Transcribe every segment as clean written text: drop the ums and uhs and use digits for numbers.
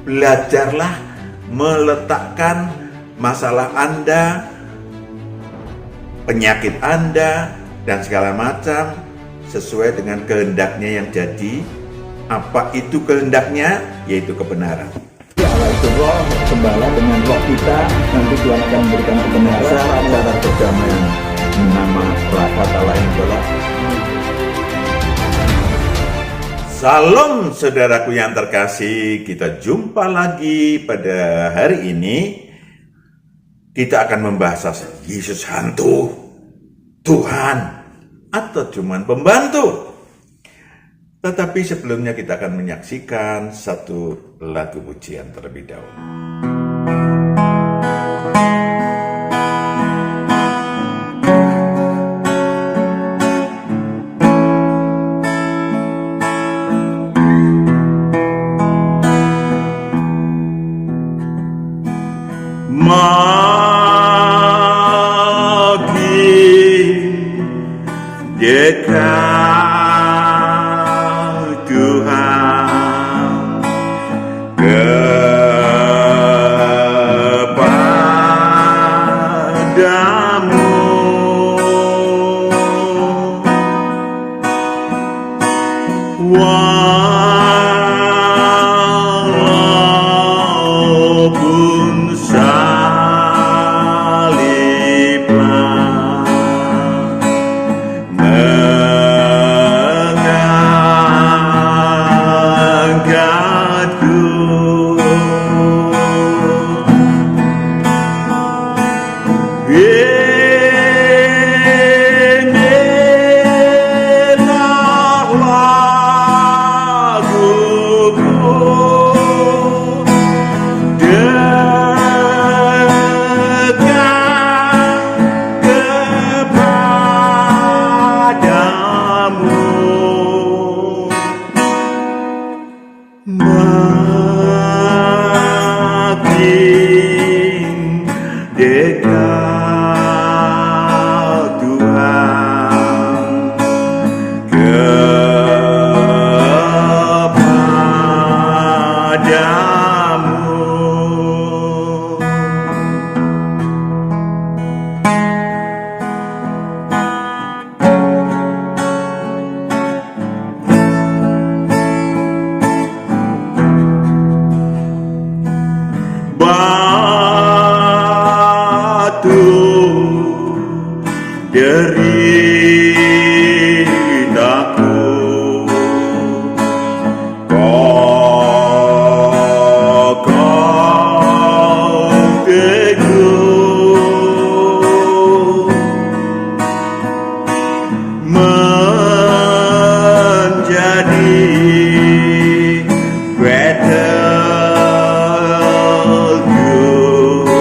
belajarlah meletakkan masalah Anda, penyakit Anda, dan segala macam sesuai dengan kehendaknya yang jadi. Apa itu kehendaknya? Yaitu kebenaran. Allah itu roh, gembala dengan roh kita, nanti Tuhan akan memberikan kebenaran, cara perdamaian, nama kata lain adalah. Salam saudaraku yang terkasih, kita jumpa lagi pada hari ini. Kita akan membahas Yesus hantu, Tuhan, atau cuman pembantu. Tetapi sebelumnya kita akan menyaksikan satu lagu pujian terlebih dahulu. Makin dekat Tuhan kepadamu, walaupun saliblah mengangkatku. Inilah laguku dekat kepadamu, makin dekat Tuhan kepadamu. Batu deritaku, kokoh teguh, menjadi kokoh teguh.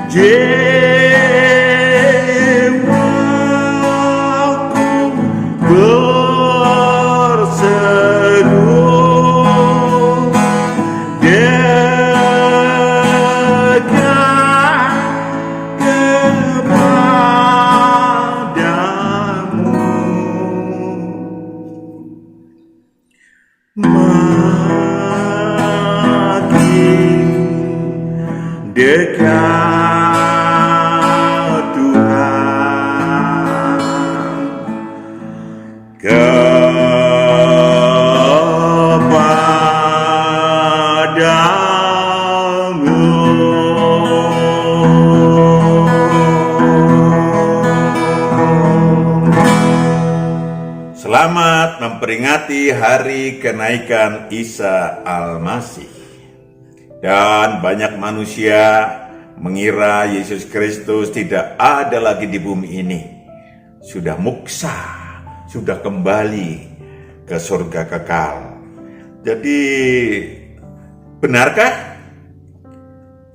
Jiwaku berseru dekat kepadamu, makin dekat Tuhan kepadamu. Selamat memperingati hari kenaikan Isa Al-Masih. Dan banyak manusia mengira Yesus Kristus tidak ada lagi di bumi ini. Sudah muksa, sudah kembali ke surga kekal. Jadi, benarkah?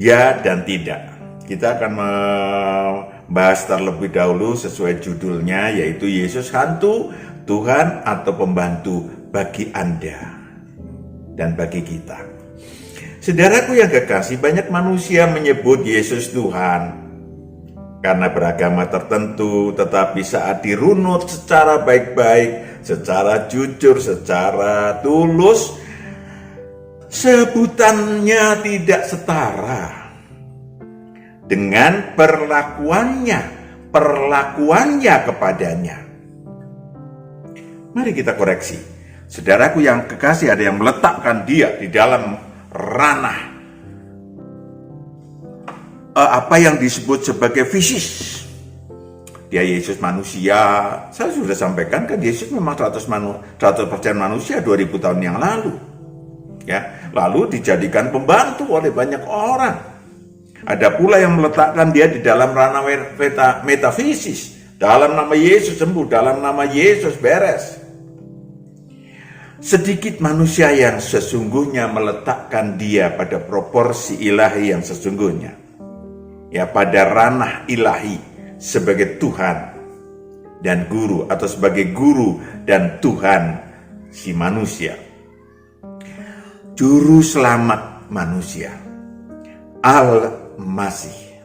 Ya dan tidak. Kita akan membahas terlebih dahulu sesuai judulnya, yaitu Yesus hantu, Tuhan atau pembantu bagi Anda dan bagi kita. Saudaraku yang kekasih, banyak manusia menyebut Yesus Tuhan karena beragama tertentu, tetapi saat dirunut secara baik-baik, secara jujur, secara tulus, sebutannya tidak setara dengan perlakuannya kepadanya. Mari kita koreksi. Saudaraku yang kekasih, ada yang meletakkan dia di dalam ranah apa yang disebut sebagai fisis. Dia Yesus manusia. Saya sudah sampaikan kan, Yesus memang 100% manusia 2000 tahun yang lalu. Ya, lalu dijadikan pembantu oleh banyak orang. Ada pula yang meletakkan dia di dalam ranah metafisis. Dalam nama Yesus sembuh, dalam nama Yesus beres. Sedikit manusia yang sesungguhnya meletakkan dia pada proporsi ilahi yang sesungguhnya. Ya, pada ranah ilahi sebagai Tuhan dan guru, atau sebagai guru dan Tuhan si manusia. Juru selamat manusia, Al-Masih.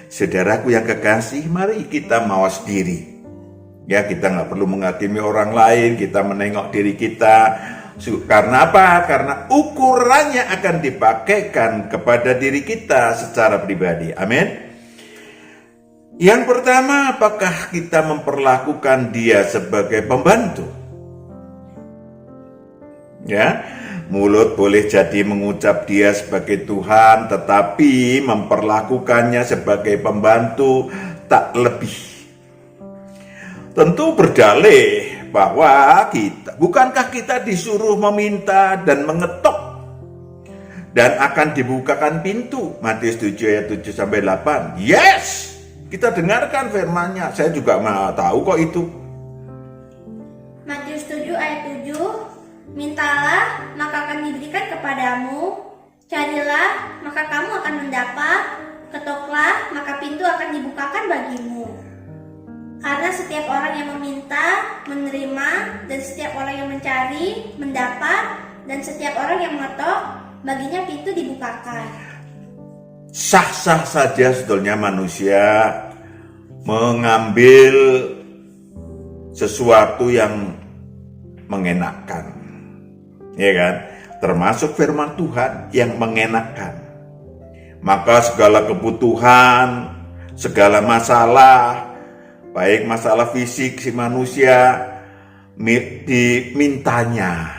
Saudaraku yang kekasih, mari kita mawas diri. Ya, kita nggak perlu menghakimi orang lain, kita menengok diri kita. Karena apa? Karena ukurannya akan dipakaikan kepada diri kita secara pribadi. Amin. Yang pertama, apakah kita memperlakukan dia sebagai pembantu? Ya, mulut boleh jadi mengucap dia sebagai Tuhan, tetapi memperlakukannya sebagai pembantu tak lebih. Tentu berdalih bahwa bukankah kita disuruh meminta dan mengetok dan akan dibukakan pintu? Matius 7 ayat 7-8. Yes, kita dengarkan firman-Nya. Saya juga mau tahu kok itu. Matius 7 ayat 7, mintalah maka akan diberikan kepadamu, carilah maka kamu akan mendapat, ketoklah maka pintu akan dibukakan bagimu. Karena setiap orang yang meminta, menerima, dan setiap orang yang mencari, mendapat, dan setiap orang yang mengetok, baginya pintu dibukakan. Sah-sah saja sebetulnya manusia mengambil sesuatu yang mengenakkan, ya kan? Termasuk firman Tuhan yang mengenakkan. Maka segala kebutuhan, segala masalah, baik masalah fisik si manusia, mintanya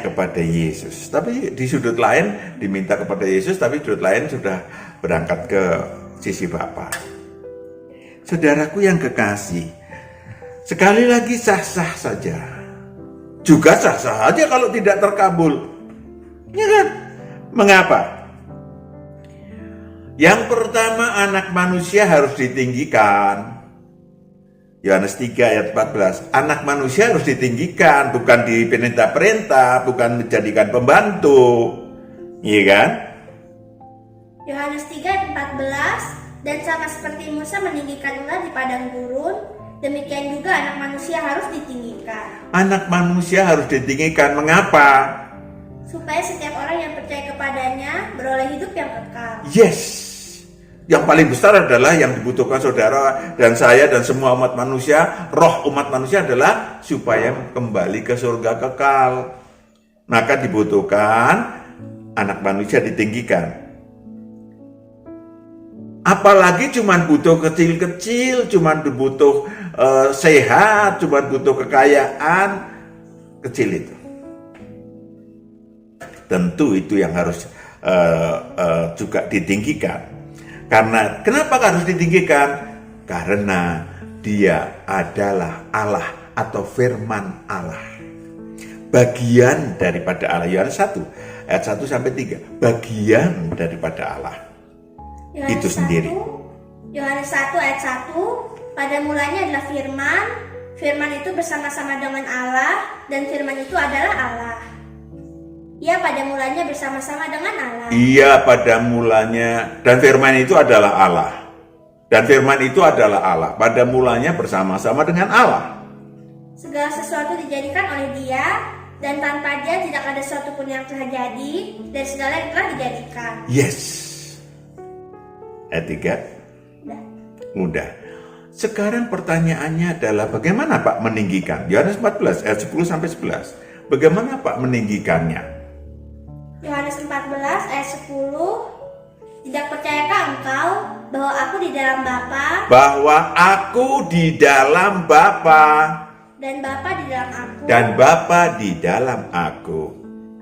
kepada Yesus. Tapi di sudut lain diminta kepada Yesus, tapi sudut lain sudah berangkat ke sisi Bapa. Saudaraku yang kekasih, sekali lagi sah-sah saja. Juga sah-sah saja kalau tidak terkabul. Ya kan? Mengapa? Yang pertama, anak manusia harus ditinggikan. Yohanes 3 ayat 14. Anak manusia harus ditinggikan, bukan diperintah-perintah, bukan menjadikan pembantu. Iya kan? Yohanes 3 ayat 14, dan sama seperti Musa meninggikan ular di padang gurun, demikian juga anak manusia harus ditinggikan. Anak manusia harus ditinggikan. Mengapa? Supaya setiap orang yang percaya kepadanya beroleh hidup yang kekal. Yes. Yang paling besar adalah yang dibutuhkan saudara dan saya dan semua umat manusia, roh umat manusia adalah supaya kembali ke surga kekal. Maka dibutuhkan anak manusia ditinggikan. Apalagi cuman butuh kecil-kecil, cuman butuh sehat, cuman butuh kekayaan kecil itu. Tentu itu yang harus juga ditinggikan. Karena kenapa harus ditinggikan? Karena dia adalah Allah atau firman Allah. Bagian daripada Allah. Yohanes 1 ayat 1-3. Bagian daripada Allah. Yohanes itu sendiri. Yohanes 1 ayat 1, pada mulanya adalah firman, firman itu bersama-sama dengan Allah, dan firman itu adalah Allah. Ia pada mulanya bersama-sama dengan Allah. Ia pada mulanya, dan firman itu adalah Allah. Dan firman itu adalah Allah. Pada mulanya bersama-sama dengan Allah. Segala sesuatu dijadikan oleh Dia, Dan tanpa dia tidak ada sesuatu pun yang telah jadi, dan segala yang telah dijadikan. Yes. Ayat 3. Udah. Mudah. Sekarang pertanyaannya adalah bagaimana Pak meninggikan? Yohanes 14 ayat 10 sampai 11. Bagaimana Pak meninggikannya? Yohanes 14 ayat 10. Tidak percayakah engkau bahwa aku di dalam Bapa Bahwa aku di dalam Bapa dan Bapa di dalam aku? dan Bapa di dalam aku.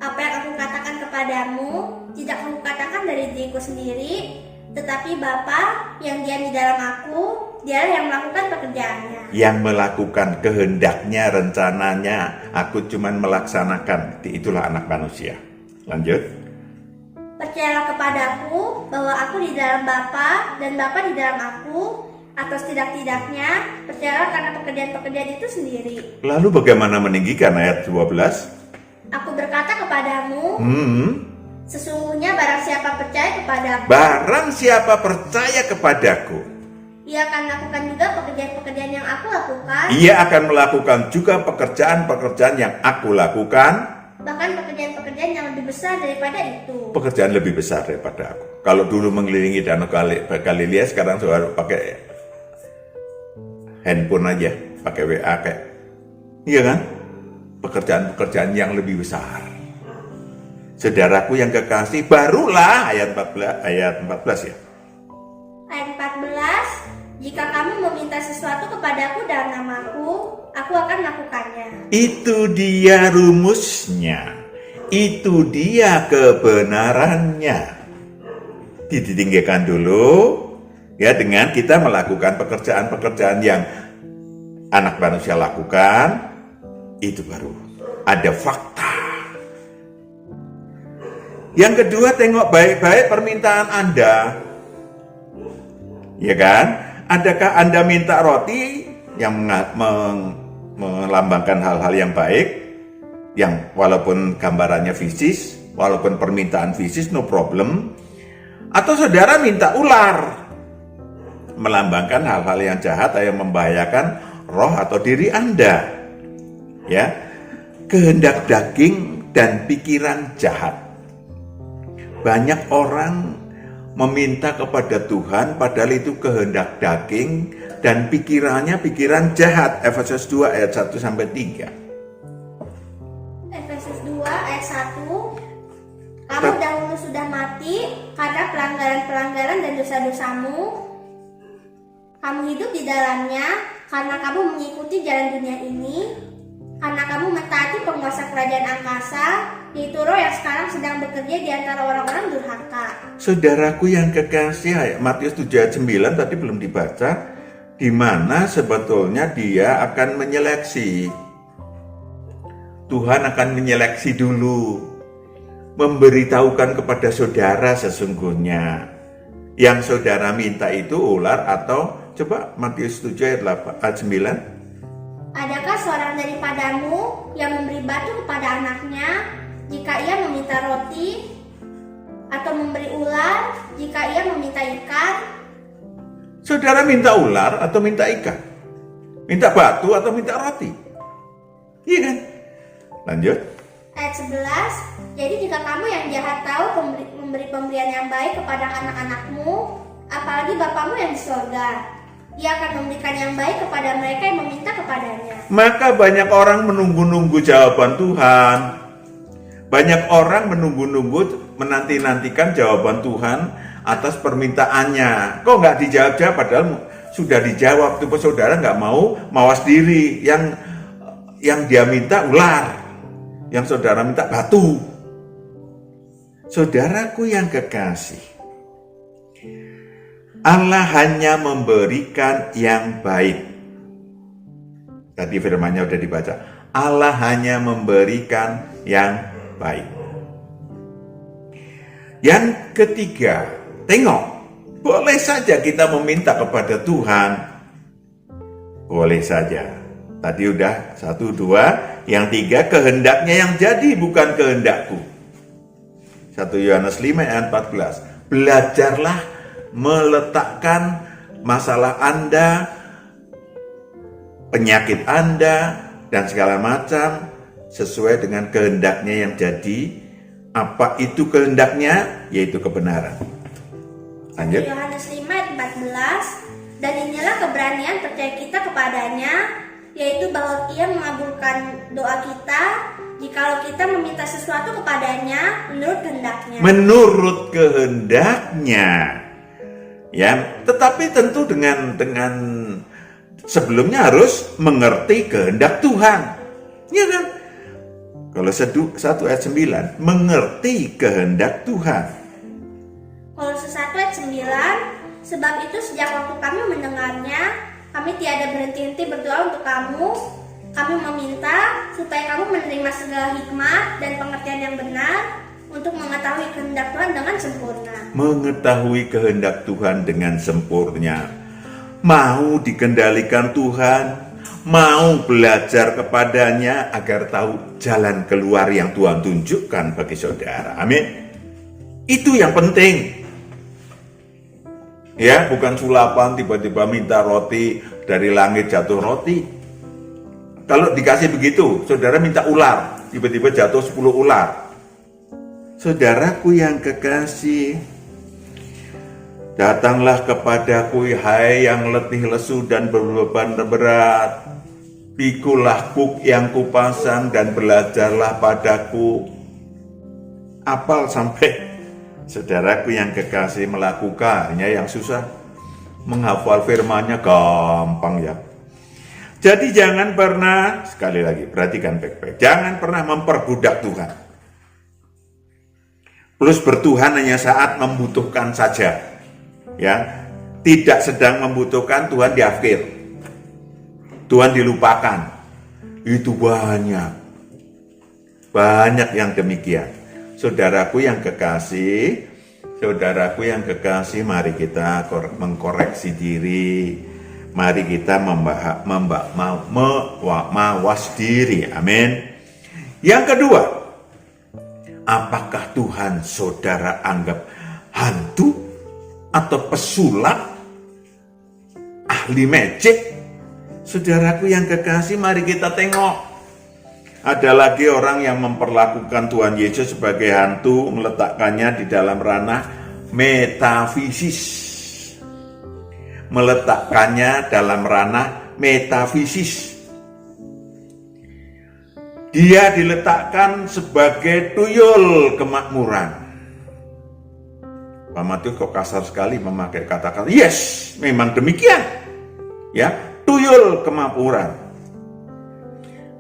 Apa yang aku katakan kepadamu tidak aku katakan dari diriku sendiri, tetapi Bapa yang diam di dalam aku, dialah yang melakukan pekerjaannya. Yang melakukan kehendaknya, rencananya, aku cuman melaksanakan. Itulah anak manusia. Lanjut. Percayalah kepadaku bahwa aku di dalam Bapa dan Bapa di dalam aku, atau setidak-tidaknya percayalah karena pekerjaan-pekerjaan itu sendiri. Lalu bagaimana meninggikan ayat 12? Aku berkata kepadamu, sesungguhnya barang siapa percaya kepadaku, Barang siapa percaya kepadaku, ia akan melakukan juga pekerjaan-pekerjaan yang aku lakukan, ia akan melakukan juga pekerjaan-pekerjaan yang aku lakukan, bahkan pekerjaan-pekerjaan yang lebih besar daripada itu. pekerjaan lebih besar daripada aku. Kalau dulu mengelilingi Danau Galilea, sekarang sudah pakai handphone aja, pakai WA kayak, iya kan? Pekerjaan-pekerjaan yang lebih besar. Saudaraku yang kekasih, barulah ayat 14 ya. Ayat 14, jika kamu meminta sesuatu kepadaku dalam namaku, aku akan melakukannya. Itu dia rumusnya. Itu dia kebenarannya. Ditinggikan dulu ya dengan kita melakukan pekerjaan-pekerjaan yang anak manusia lakukan, itu baru ada fakta. Yang kedua, tengok baik-baik permintaan Anda. Ya kan? Adakah Anda minta roti yang melambangkan hal-hal yang baik, yang walaupun gambarannya fisik, walaupun permintaan fisik, no problem. Atau saudara minta ular, melambangkan hal-hal yang jahat atau yang membahayakan roh atau diri Anda. Ya, kehendak daging dan pikiran jahat. Banyak orang meminta kepada Tuhan padahal itu kehendak daging dan pikirannya pikiran jahat. Efesus 2 ayat 1 sampai 3. Efesus 2 ayat 1, kamu dahulu sudah mati karena pelanggaran-pelanggaran dan dosa-dosamu. Kamu hidup di dalamnya karena kamu mengikuti jalan dunia ini, karena kamu mentaati penguasa kerajaan angkasa, yaitu roh yang sekarang sedang bekerja di antara orang-orang durhaka. Saudaraku yang kekasih, ayat Matius 7 ayat 9 tadi belum dibaca, di mana sebetulnya dia akan menyeleksi. Tuhan akan menyeleksi dulu, memberitahukan kepada saudara sesungguhnya yang saudara minta itu ular atau coba Matius 7 ayat 9. Adakah seorang daripadamu yang memberi batu kepada anaknya jika ia meminta roti, atau memberi ular jika ia meminta ikan? Saudara minta ular atau minta ikan? Minta batu atau minta roti? Iya kan? Lanjut. Ayat 11, jadi jika kamu yang jahat tahu memberi pemberian yang baik kepada anak-anakmu, apalagi Bapamu yang di surga, Dia akan memberikan yang baik kepada mereka yang meminta kepadanya. Maka banyak orang menunggu-nunggu jawaban Tuhan. Banyak orang menunggu-nunggu, menanti-nantikan jawaban Tuhan atas permintaannya. Kok nggak dijawab-jawab, padahal sudah dijawab. Tuh saudara nggak mau, mawas diri. Yang dia minta ular, yang saudara minta batu. Saudaraku yang kekasih, Allah hanya memberikan yang baik. Tadi firman-Nya udah dibaca. Allah hanya memberikan yang baik. Yang ketiga, tengok, boleh saja kita meminta kepada Tuhan. Boleh saja. Tadi udah 1, 2. Yang 3, kehendaknya yang jadi, bukan kehendakku. 1 Yohanes 5 ayat 14. Belajarlah meletakkan masalah Anda, penyakit Anda, dan segala macam sesuai dengan kehendaknya yang jadi. Apa itu kehendaknya? Yaitu kebenaran. Lanjut. Yohanes 5 ayat 14. Dan inilah keberanian percaya kita kepadanya, yaitu bahwa Ia mengabulkan doa kita jikalau kita meminta sesuatu kepadanya menurut kehendaknya. Menurut kehendaknya. Ya, tetapi tentu dengan sebelumnya harus mengerti kehendak Tuhan. Ya kan? Kalau 1 ayat 9, mengerti kehendak Tuhan. Kolose 1 ayat 9, sebab itu sejak waktu kami mendengarnya, kami tiada berhenti-henti berdoa untuk kamu. Kami meminta supaya kamu menerima segala hikmat dan pengertian yang benar untuk mengetahui kehendak Tuhan dengan sempurna. Mengetahui kehendak Tuhan dengan sempurna. Mau dikendalikan Tuhan, mau belajar kepadanya agar tahu jalan keluar yang Tuhan tunjukkan bagi saudara. Amin. Itu yang penting. Ya, bukan sulapan tiba-tiba minta roti dari langit jatuh roti. Kalau dikasih begitu, saudara minta ular, tiba-tiba jatuh 10 ular. Saudaraku yang kekasih, datanglah kepadaku hai yang letih lesu dan berbeban berat. Pikulah buk yang kupasang dan belajarlah padaku. Apal sampai saudaraku yang kekasih melakukannya yang susah. Menghafal firman-Nya gampang ya. Jadi jangan pernah, sekali lagi perhatikan baik-baik, jangan pernah memperbudak Tuhan. Plus bertuhan hanya saat membutuhkan saja. Ya, tidak sedang membutuhkan Tuhan diafkir. Tuhan dilupakan. Itu banyak yang demikian. Saudaraku yang kekasih, mari kita mengkoreksi diri. Mari kita mawas diri. Amin. Yang kedua, apakah Tuhan saudara anggap hantu atau pesulap, ahli magic? Saudaraku yang kekasih, mari kita tengok. Ada lagi orang yang memperlakukan Tuhan Yesus sebagai hantu, meletakkannya di dalam ranah metafisis. Meletakkannya dalam ranah metafisis. Dia diletakkan sebagai tuyul kemakmuran. Pak Matius kok kasar sekali memakai kata-kata. Yes, memang demikian. Ya, tuyul kemakmuran.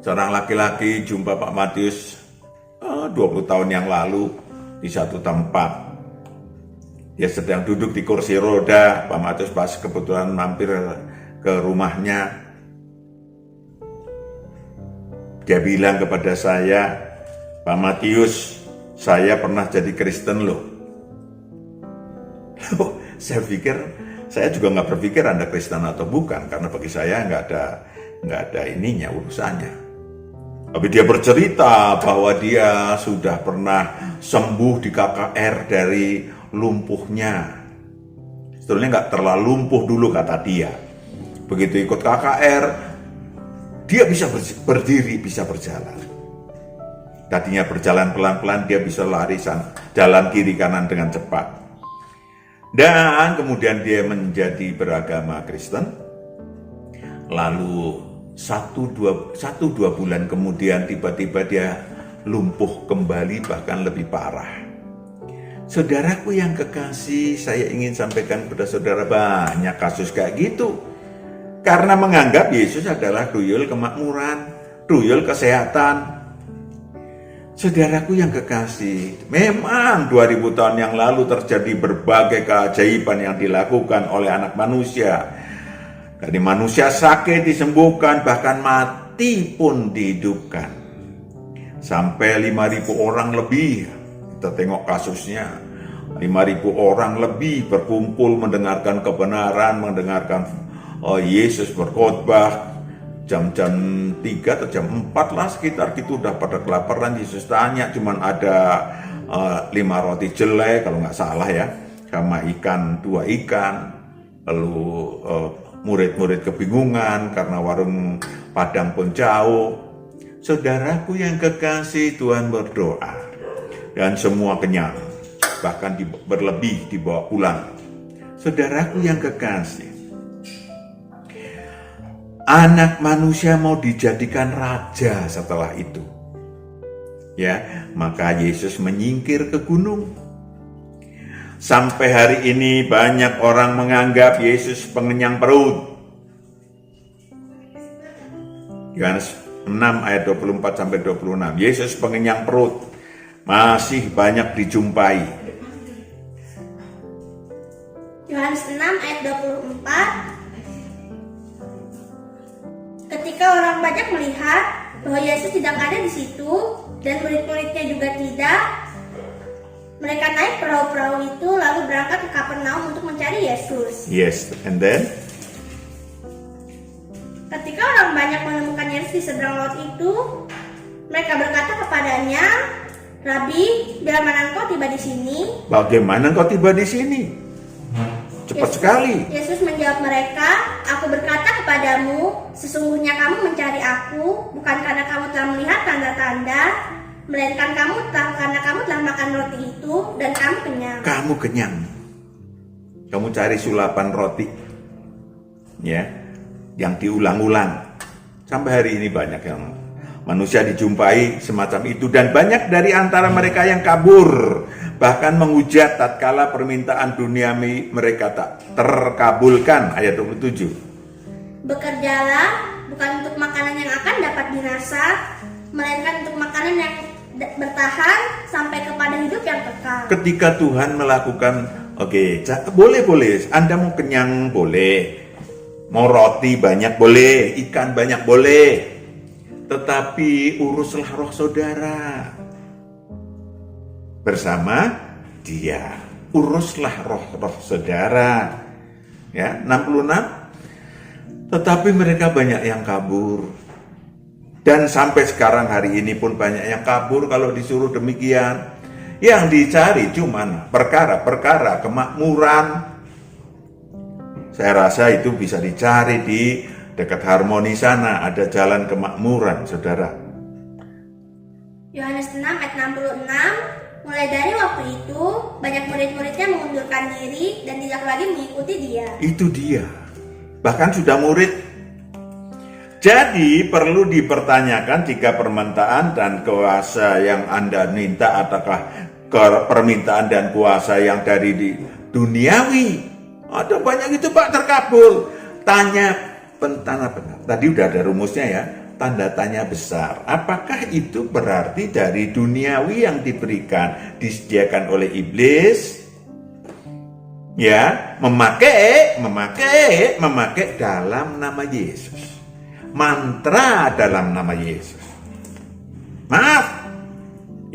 Seorang laki-laki jumpa Pak Matius 20 tahun yang lalu di satu tempat. Dia sedang duduk di kursi roda. Pak Matius pas kebetulan mampir ke rumahnya. Dia bilang kepada saya, Pak Matius, saya pernah jadi Kristen loh. Saya pikir, saya juga nggak berpikir Anda Kristen atau bukan, karena bagi saya nggak ada ininya urusannya. Tapi dia bercerita bahwa dia sudah pernah sembuh di KKR dari lumpuhnya. Sebetulnya nggak terlalu lumpuh dulu kata dia. Begitu ikut KKR, dia bisa berdiri, bisa berjalan. Tadinya berjalan pelan-pelan, dia bisa lari jalan kiri kanan dengan cepat. Dan kemudian dia menjadi beragama Kristen. Lalu 1-2 bulan kemudian tiba-tiba dia lumpuh kembali, bahkan lebih parah. Saudaraku yang kekasih, saya ingin sampaikan kepada saudara, banyak kasus kayak gitu. Karena menganggap Yesus adalah tuyul kemakmuran, tuyul kesehatan. Saudaraku yang kekasih, memang 2000 tahun yang lalu terjadi berbagai keajaiban yang dilakukan oleh anak manusia. Dari manusia sakit disembuhkan, bahkan mati pun dihidupkan. Sampai 5.000 orang lebih. Kita tengok kasusnya, 5.000 orang lebih berkumpul mendengarkan kebenaran, mendengarkan Yesus berkhotbah. Jam-jam 3 atau jam 4 lah sekitar gitu, udah pada kelaparan. Yesus tanya, cuman ada 5 roti jelek kalau nggak salah ya, sama 2 ikan. Lalu murid-murid kebingungan karena warung Padang pun jauh. Saudaraku yang kekasih, Tuhan berdoa dan semua kenyang, bahkan berlebih dibawa pulang. Saudaraku yang kekasih, Anak manusia mau dijadikan raja setelah itu. Ya, maka Yesus menyingkir ke gunung. Sampai hari ini banyak orang menganggap Yesus pengenyang perut. Yohanes 6 ayat 24 sampai 26. Yesus pengenyang perut masih banyak dijumpai. Yohanes 6 ayat 24. Ketika orang banyak melihat bahwa Yesus tidak ada di situ dan murid-muridnya juga tidak, mereka naik perahu-perahu itu lalu berangkat ke Kapernaum untuk mencari Yesus. Yes, and then Ketika orang banyak menemukan Yesus di seberang laut itu, mereka berkata kepadanya, "Rabi, bila mana engkau tiba di sini?" bagaimana engkau tiba di sini? Cepat sekali. Yesus menjawab mereka, "Aku berkata kepadamu, sesungguhnya kamu mencari aku, bukan karena kamu telah melihat tanda-tanda, melainkan karena kamu telah makan roti itu dan kamu kenyang." Kamu kenyang. Kamu cari sulapan roti. Ya, yang diulang-ulang. Sampai hari ini banyak yang manusia dijumpai semacam itu, dan banyak dari antara mereka yang kabur, bahkan menghujat tatkala permintaan duniawi mereka tak terkabulkan. Ayat 27. "Bekerjalah bukan untuk makanan yang akan dapat binasa, melainkan untuk makanan yang bertahan sampai kepada hidup yang kekal." Ketika Tuhan melakukan, boleh, Anda mau kenyang boleh, mau roti banyak boleh, ikan banyak boleh, tetapi uruslah roh saudara bersama Dia. Uruslah roh saudara. Ya, 66. Tetapi mereka banyak yang kabur. Dan sampai sekarang hari ini pun banyak yang kabur kalau disuruh demikian. Yang dicari cuman perkara-perkara kemakmuran. Saya rasa itu bisa dicari di dekat Harmoni sana, ada jalan kemakmuran, saudara. Yohanes 6 ayat 66, mulai dari waktu itu banyak murid-muridnya mengundurkan diri dan tidak lagi mengikuti Dia. Itu dia. Bahkan sudah murid. Jadi perlu dipertanyakan jika permintaan dan kuasa yang Anda minta ataukah permintaan dan kuasa yang dari duniawi. Ada banyak itu Pak terkabul. Tanya benar. Tadi udah ada rumusnya ya, tanda tanya besar. Apakah itu berarti dari duniawi yang diberikan, disediakan oleh iblis? Ya, memakai dalam nama Yesus. Mantra dalam nama Yesus. Maaf.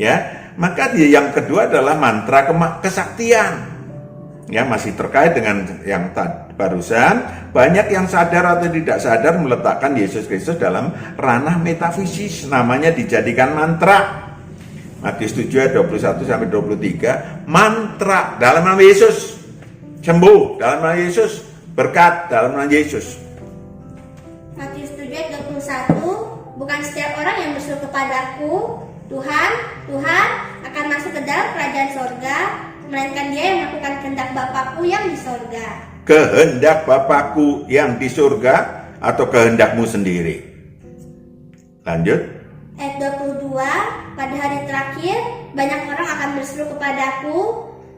Ya, maka yang kedua adalah mantra kesaktian. Ya, masih terkait dengan yang barusan, banyak yang sadar atau tidak sadar meletakkan Yesus Kristus dalam ranah metafisis, namanya dijadikan mantra. Matius 7 ayat 21 sampai 23, mantra dalam nama Yesus, sembuh dalam nama Yesus, berkat dalam nama Yesus. Matius 7 ayat 21, "Bukan setiap orang yang berseru kepadaku, Tuhan, Tuhan, akan masuk ke dalam kerajaan sorga, melainkan dia yang melakukan kehendak Bapakku yang di sorga." Kehendak Bapakku yang di surga atau kehendakmu sendiri? Lanjut. Ayat 22, "Pada hari terakhir banyak orang akan berseru kepadaku,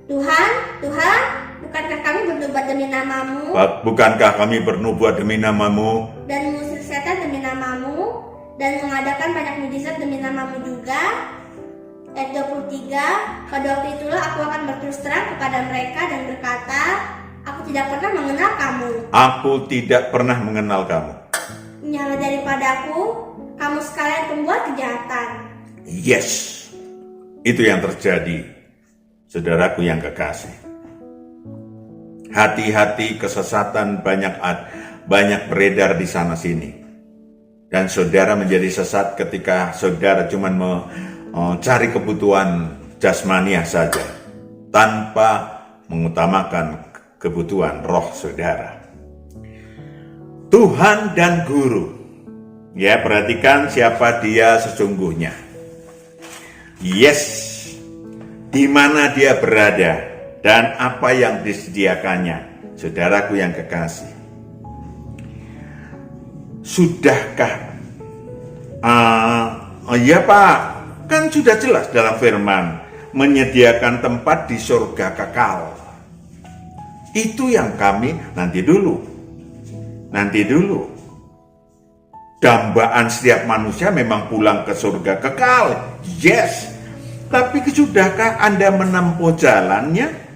Tuhan, Tuhan, bukankah kami bernubuat demi namamu? Bukankah kami bernubuat demi namamu? Dan mengusir setan demi namamu? Dan mengadakan banyak mujizat demi namamu juga?" Ayat 23, "Pada waktu itulah aku akan berterus terang kepada mereka dan berkata, Aku tidak pernah mengenal kamu. Aku tidak pernah mengenal kamu. Nyala daripadaku, kamu sekalian pembuat kejahatan." Yes, itu yang terjadi, saudaraku yang kekasih. Hati-hati, kesesatan banyak beredar di sana sini. Dan saudara menjadi sesat ketika saudara cuma mencari kebutuhan jasmaniah saja, tanpa mengutamakan kebutuhan roh saudara. Tuhan dan guru Ya, perhatikan siapa dia sesungguhnya. Yes, di mana dia berada dan apa yang disediakannya. Saudaraku yang kekasih, sudahkah? Ya Pak, kan sudah jelas dalam firman, menyediakan tempat di surga kekal. Itu yang kami nanti dulu. Dambaan setiap manusia memang pulang ke surga kekal. Yes. Tapi sudahkah Anda menempuh jalannya?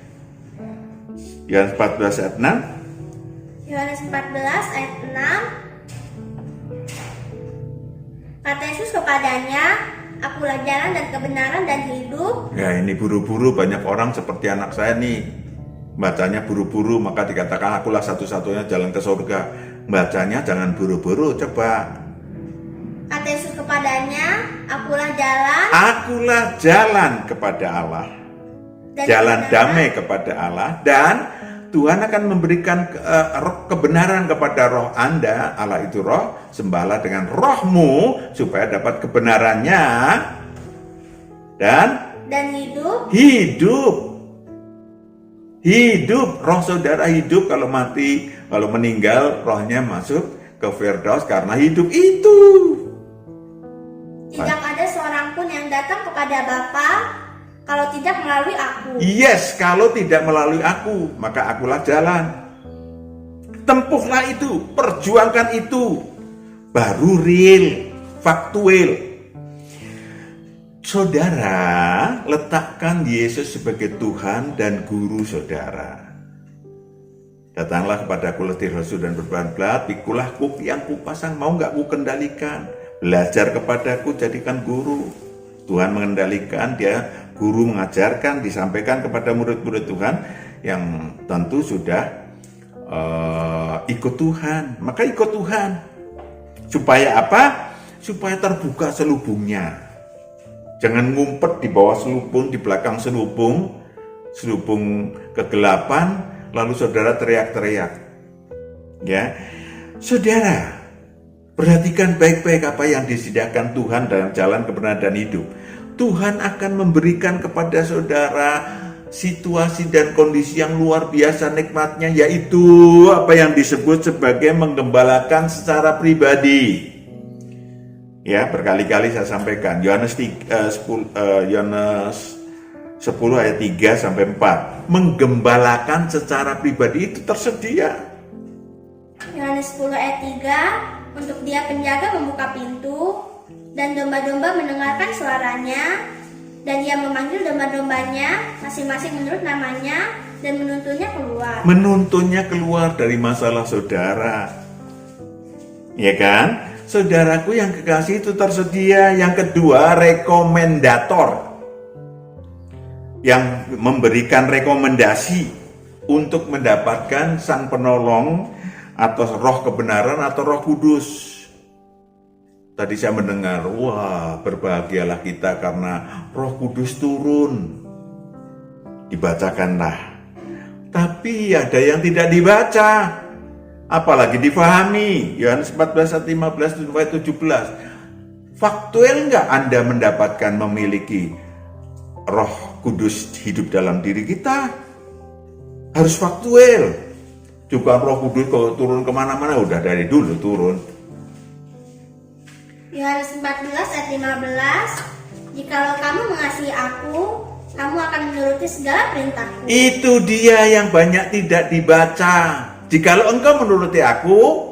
Yohanes 14 ayat 6. Yohanes 14 ayat 6. Kata Yesus kepadanya, Akulah jalan dan kebenaran dan hidup. Ya, ini buru-buru, banyak orang seperti anak saya nih. Bacanya buru-buru, maka dikatakan akulah satu-satunya jalan ke surga. Bacanya jangan buru-buru, coba. Kata Yesus kepadanya, Akulah jalan. Akulah jalan kepada Allah. Dan Jalan kebenaran. damai kepada Allah. Dan Tuhan akan memberikan kebenaran kepada roh Anda. Allah itu roh, sembahlah dengan rohmu supaya dapat kebenarannya. Dan hidup. Roh saudara hidup. Kalau mati, kalau meninggal, rohnya masuk ke Firdaus karena hidup itu. Tidak ada seorang pun yang datang kepada Bapa kalau tidak melalui aku. Yes, kalau tidak melalui aku, maka akulah jalan. Tempuhlah itu, perjuangkan itu. Baru real, faktual. Saudara, letakkan Yesus sebagai Tuhan dan Guru saudara. Datanglah kepadaku letih lesu dan berberat, pikulah yang kupasang, mau gak ku kendalikan. Belajar kepadaku, jadikan guru. Tuhan mengendalikan, dia guru mengajarkan, disampaikan kepada murid-murid Tuhan yang tentu sudah ikut Tuhan. Maka ikut Tuhan. Supaya apa? Supaya terbuka selubungnya. Jangan ngumpet di bawah selubung, di belakang selubung kegelapan, lalu saudara teriak-teriak. Ya, saudara, perhatikan baik-baik apa yang disediakan Tuhan dalam jalan kebenaran dan hidup. Tuhan akan memberikan kepada saudara situasi dan kondisi yang luar biasa nikmatnya, yaitu apa yang disebut sebagai menggembalakan secara pribadi. Ya, berkali-kali saya sampaikan Yohanes 10 ayat 3 sampai 4. Menggembalakan secara pribadi itu tersedia. Yohanes 10 ayat 3, untuk dia penjaga membuka pintu dan domba-domba mendengarkan suaranya, dan ia memanggil domba-dombanya masing-masing menurut namanya dan menuntunnya keluar. Menuntunnya keluar dari masalah saudara. Ya kan? Saudaraku yang kekasih, itu tersedia. Yang kedua, rekomendator. Yang memberikan rekomendasi untuk mendapatkan sang penolong atau roh kebenaran atau roh kudus. Tadi saya mendengar, wah berbahagialah kita karena roh kudus turun. Dibacakanlah. Tapi ada yang tidak dibaca. Apalagi difahami. Yohanes 14 ayat 15 sampai 17. Faktual enggak Anda mendapatkan memiliki roh kudus hidup dalam diri kita? Harus faktual. Juga roh kudus kalau turun kemana-mana udah dari dulu turun. Yohanes 14 ayat 15, jikalau kamu mengasihi aku, kamu akan menuruti segala perintahku. Itu dia yang banyak tidak dibaca. Jikalau engkau menuruti aku,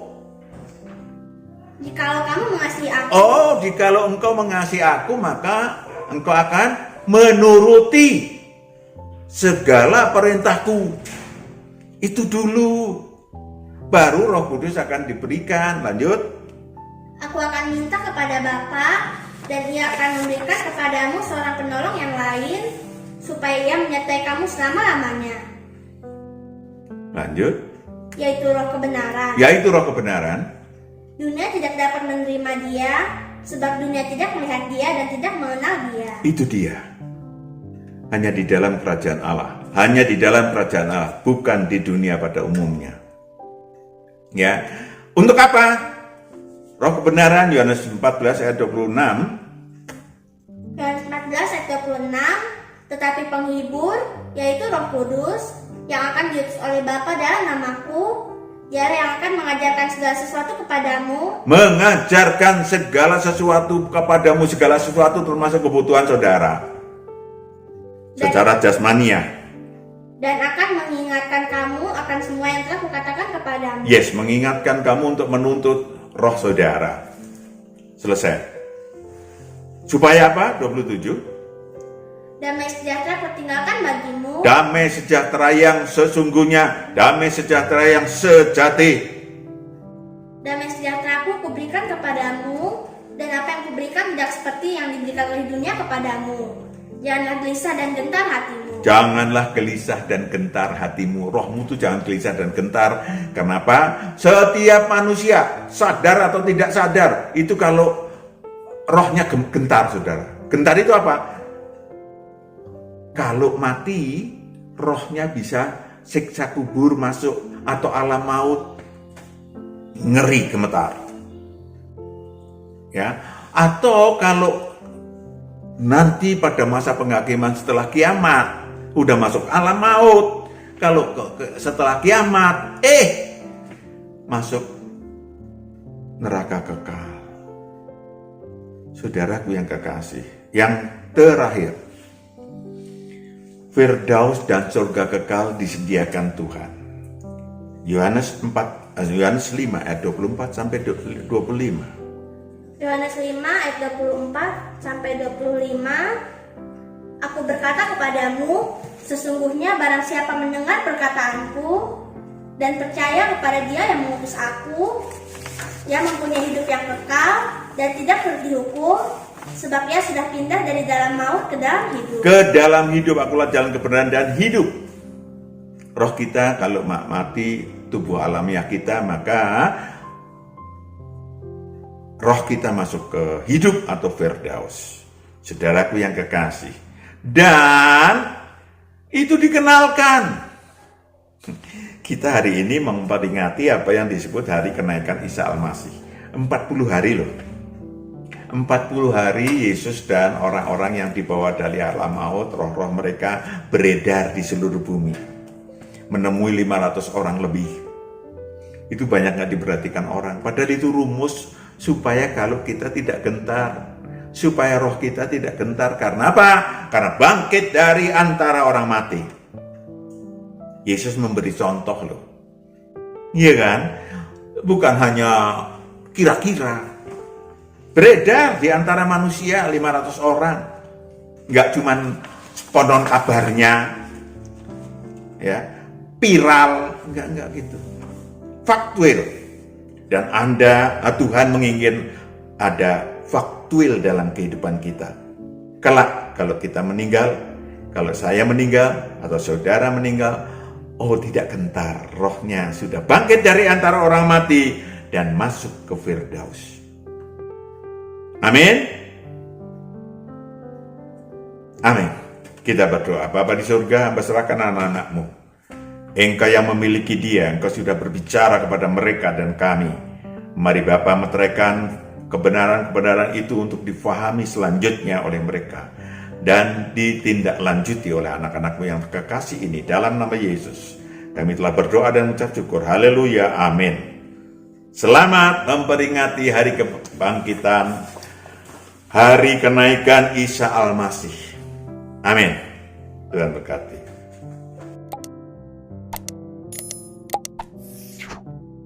jikalau kamu mengasihi aku. Jikalau engkau mengasihi aku, maka engkau akan menuruti segala perintahku. Itu dulu. Baru Roh Kudus akan diberikan. Lanjut. Aku akan minta kepada Bapa, dan ia akan memberikan kepadamu seorang penolong yang lain, supaya ia menyertai kamu selama-lamanya. Lanjut. Yaitu Roh kebenaran. Dunia tidak dapat menerima dia, sebab dunia tidak melihat dia dan tidak mengenal dia. Itu dia. Hanya di dalam kerajaan Allah. Hanya di dalam kerajaan Allah, bukan di dunia pada umumnya. Ya. Untuk apa? Roh kebenaran, Yohanes 14 ayat 26. Yohanes 14 ayat 26, tetapi penghibur, yaitu Roh Kudus, yang akan diutus oleh Bapa dalam namaku, Dialah yang akan mengajarkan segala sesuatu kepadamu. Mengajarkan segala sesuatu kepadamu, segala sesuatu termasuk kebutuhan saudara. Secara jasmania. Dan akan mengingatkan kamu akan semua yang telah kukatakan kepadamu. Yes, mengingatkan kamu untuk menuntut roh saudara. Selesai. Supaya apa? 27. Damai sejahtera kutinggalkan bagimu. Damai sejahtera yang sesungguhnya, damai sejahtera yang sejati. Damai sejahtera aku kuberikan kepadamu, dan apa yang kuberikan tidak seperti yang diberikan oleh dunia kepadamu. Janganlah gelisah dan gentar hatimu. Janganlah gelisah dan gentar hatimu. Rohmu itu jangan gelisah dan gentar. Kenapa? Setiap manusia, sadar atau tidak sadar, itu kalau rohnya gentar, saudara. Gentar itu apa? Kalau mati, rohnya bisa siksa kubur masuk atau alam maut, ngeri, gemetar. Ya, atau kalau nanti pada masa penghakiman setelah kiamat, udah masuk alam maut. Kalau setelah kiamat, masuk neraka kekal. Saudaraku yang kekasih, yang terakhir, Firdaus dan surga kekal disediakan Tuhan. Yohanes 5 ayat 24 sampai 25. Yohanes 5 ayat 24 sampai 25. Aku berkata kepadamu, sesungguhnya barang siapa mendengar perkataanku dan percaya kepada Dia yang mengutus aku, ia mempunyai hidup yang kekal dan tidak perlu dihukum, sebab ia sudah pindah dari dalam maut ke dalam hidup. Ke dalam hidup, akulah jalan kebenaran dan hidup. Roh kita kalau mati, tubuh alamiah kita, maka roh kita masuk ke hidup atau Firdaus. Saudaraku yang kekasih. Dan itu dikenalkan. Kita hari ini memperingati apa yang disebut hari kenaikan Isa Al-Masih. 40 hari loh. 40 hari Yesus dan orang-orang yang dibawa dari alam maut, roh-roh mereka beredar di seluruh bumi. Menemui 500 orang lebih. Itu banyak gak diperhatikan orang. Padahal itu rumus supaya kalau kita tidak gentar, supaya roh kita tidak gentar. Karena apa? Karena bangkit dari antara orang mati. Yesus memberi contoh loh. Iya kan? Bukan hanya kira-kira. Beredar di antara manusia 500 orang. Nggak cuman konon kabarnya, ya, viral, enggak gitu. Faktual. Dan Tuhan menginginkan ada faktual dalam kehidupan kita. Kelak kalau kita meninggal, kalau saya meninggal atau saudara meninggal, tidak gentar, rohnya sudah bangkit dari antara orang mati dan masuk ke Firdaus. Amin. Amin. Kita berdoa. Bapa di surga, hamba serahkan anak-anak-Mu. Engkau yang memiliki Dia, Engkau sudah berbicara kepada mereka dan kami. Mari Bapa meteraikan kebenaran-kebenaran itu untuk difahami selanjutnya oleh mereka dan ditindaklanjuti oleh anak-anak-Mu yang kekasih ini. Dalam nama Yesus kami telah berdoa dan mengucap syukur. Haleluya. Amin. Selamat memperingati hari kebangkitan, hari kenaikan Isa Al-Masih. Amin. Tuhan berkati.